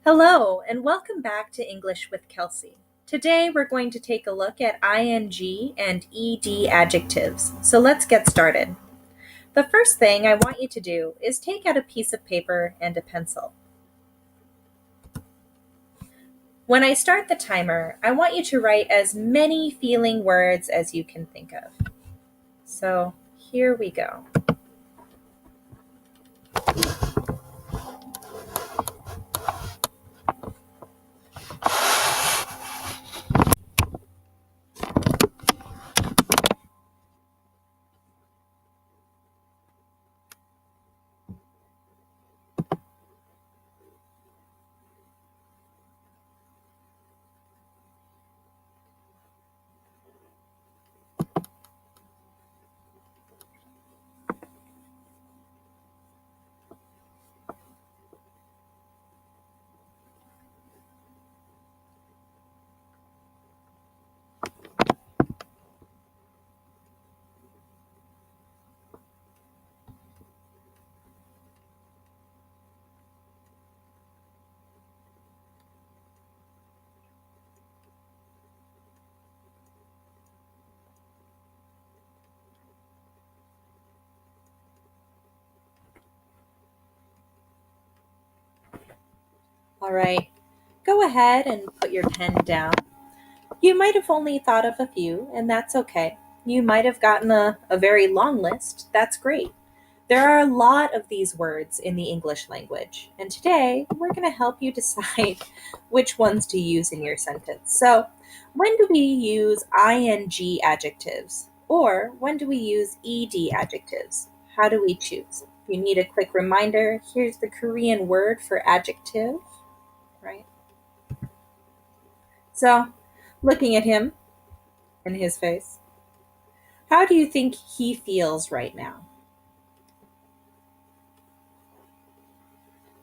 Hello, and welcome back to English with Kelsey. Today we're going to take a look at ing and ed adjectives. So let's get started. The first thing I want you to do is take out a piece of paper and a pencil. When I start the timer, I want you to write as many feeling words as you can think of. So here we go. All right, go ahead and put your pen down. You might have only thought of a few, and that's okay. You might have gotten a very long list. That's great. There are a lot of these words in the English language, and today we're going to help you decide which ones to use in your sentence. So, when do we use ing adjectives? Or when do we use ed adjectives? How do we choose? If you need a quick reminder, here's the Korean word for adjective, right? So, looking at him and his face, how do you think he feels right now?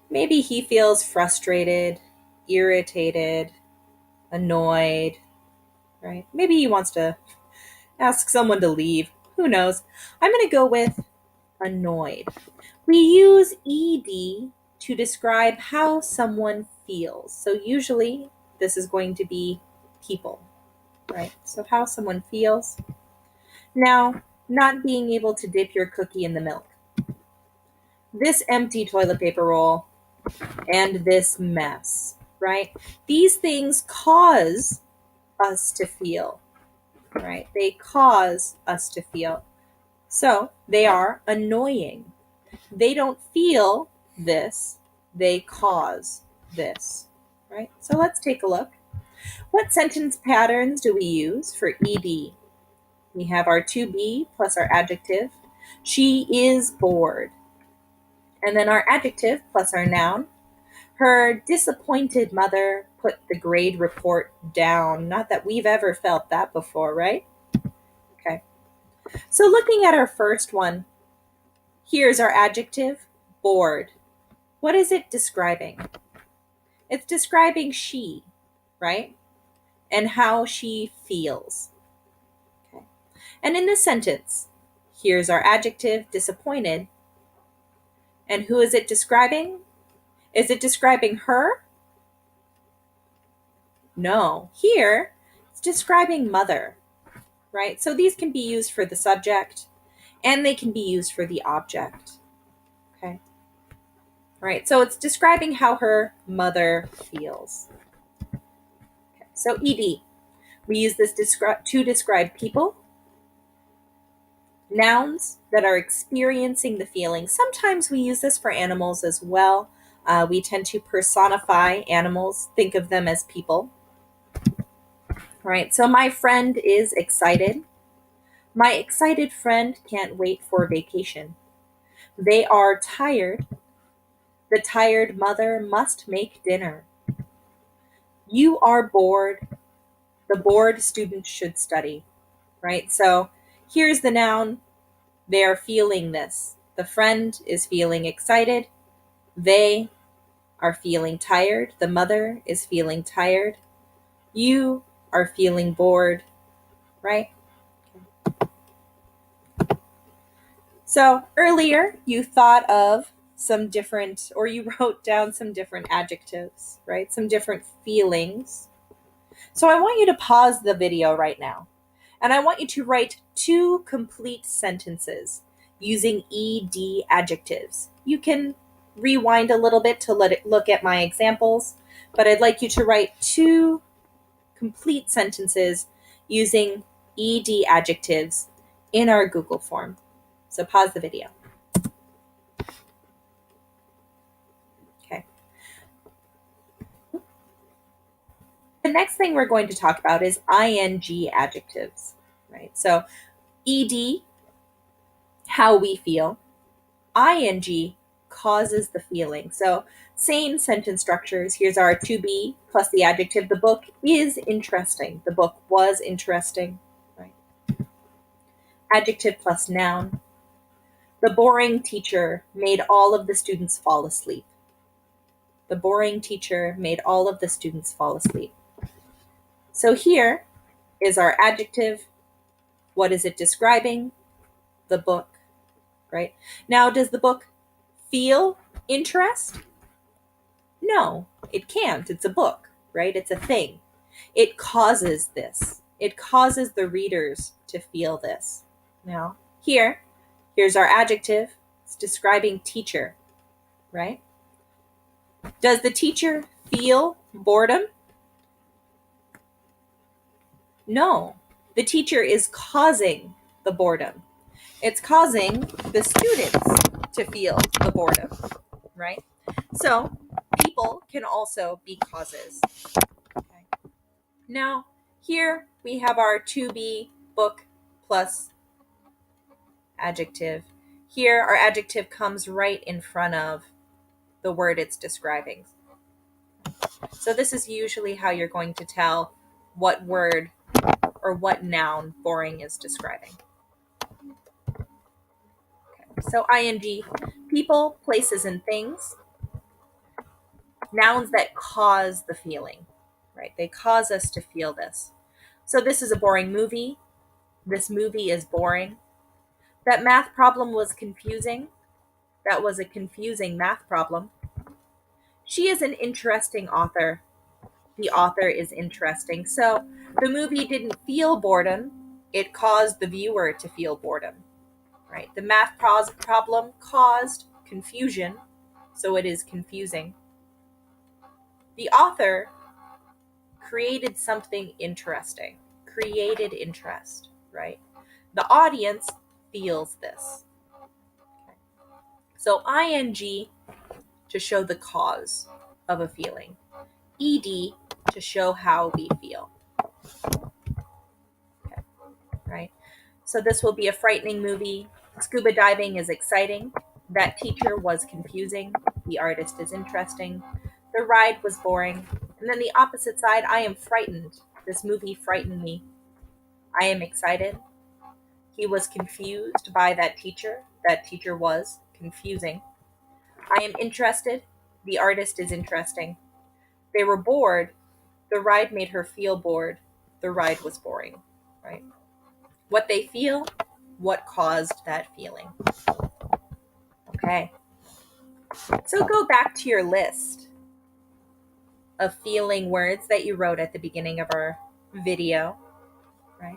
Maybe he feels frustrated, irritated, annoyed, right? Maybe he wants to ask someone to leave. Who knows? I'm going to go with annoyed. We use ed to describe how someone feels. So usually this is going to be people, right? So how someone feels. Now, not being able to dip your cookie in the milk. This empty toilet paper roll and this mess, right? These things cause us to feel, right? They cause us to feel. So they are annoying. They don't feel this, they cause this, right? So let's take a look. What sentence patterns do we use for ed? We have our to be plus our adjective. She is bored. And then our adjective plus our noun. Her disappointed mother put the grade report down. Not that we've ever felt that before, right? Okay. So looking at our first one, here's our adjective, bored. What is it describing? It's describing she, right? And how she feels. Okay. And in this sentence, here's our adjective, disappointed. And who is it describing? Is it describing her? No. Here, it's describing mother, right? So these can be used for the subject and they can be used for the object. Okay. All right. So it's describing how her mother feels. Okay. So ed. We use this to describe people, nouns that are experiencing the feeling. Sometimes we use this for animals as well. We tend to personify animals, think of them as people. All right. So my friend is excited. My excited friend can't wait for vacation. They are tired. The tired mother must make dinner. You are bored. The bored student should study, right? So here's the noun. They are feeling this. The friend is feeling excited. They are feeling tired. The mother is feeling tired. You are feeling bored, right? So earlier you thought of some different, or you wrote down some different adjectives, right? Some different feelings. So I want you to pause the video right now. And I want you to write 2 complete sentences using ED adjectives. You can rewind a little bit to look at my examples, but I'd like you to write 2 complete sentences using ED adjectives in our Google form. So pause the video. Okay. The next thing we're going to talk about is ING adjectives, right? So ED, how we feel. ING causes the feeling. So same sentence structures. Here's our to be plus the adjective. The book is interesting. The book was interesting, right? Adjective plus noun. The boring teacher made all of the students fall asleep. The boring teacher made all of the students fall asleep. So here is our adjective. What is it describing? The book, right? Now, does the book feel interest? No, it can't. It's a book, right? It's a thing. It causes this. It causes the readers to feel this. Now, here's our adjective. It's describing teacher, right? Does the teacher feel boredom? No, the teacher is causing the boredom. It's causing the students to feel the boredom, right? So people can also be causes. Okay. Now, here we have our to be book plus adjective. Here, our adjective comes right in front of the word it's describing. So this is usually how you're going to tell what word or what noun boring is describing. Okay. So ing, people, places, and things. Nouns that cause the feeling, right? They cause us to feel this. So this is a boring movie. This movie is boring. That math problem was confusing. That was a confusing math problem. She is an interesting author. The author is interesting. So the movie didn't feel boredom. It caused the viewer to feel boredom, right? The math problem caused confusion. So it is confusing. The author created something interesting, created interest, right? The audience feels this. Okay. So ing to show the cause of a feeling, ed to show how we feel. Okay. Right? So this will be a frightening movie. Scuba diving is exciting. That teacher was confusing. The artist is interesting. The ride was boring. And then the opposite side, I am frightened. This movie frightened me. I am excited. He was confused by that teacher. That teacher was confusing. I am interested. The artist is interesting. They were bored. The ride made her feel bored. The ride was boring, right? What they feel, what caused that feeling. Okay. So go back to your list of feeling words that you wrote at the beginning of our video, right?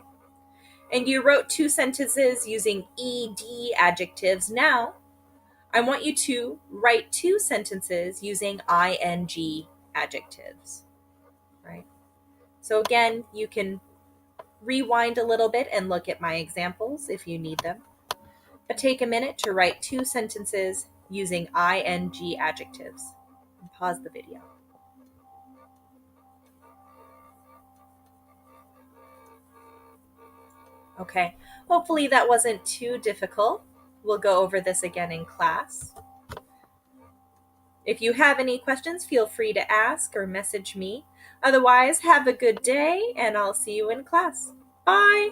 And you wrote 2 sentences using ed adjectives. Now, I want you to write 2 sentences using ing adjectives, right? So again, you can rewind a little bit and look at my examples if you need them. But take a minute to write 2 sentences using ing adjectives. And pause the video. Okay, hopefully that wasn't too difficult. We'll go over this again in class. If you have any questions, feel free to ask or message me. Otherwise, have a good day, and I'll see you in class. Bye!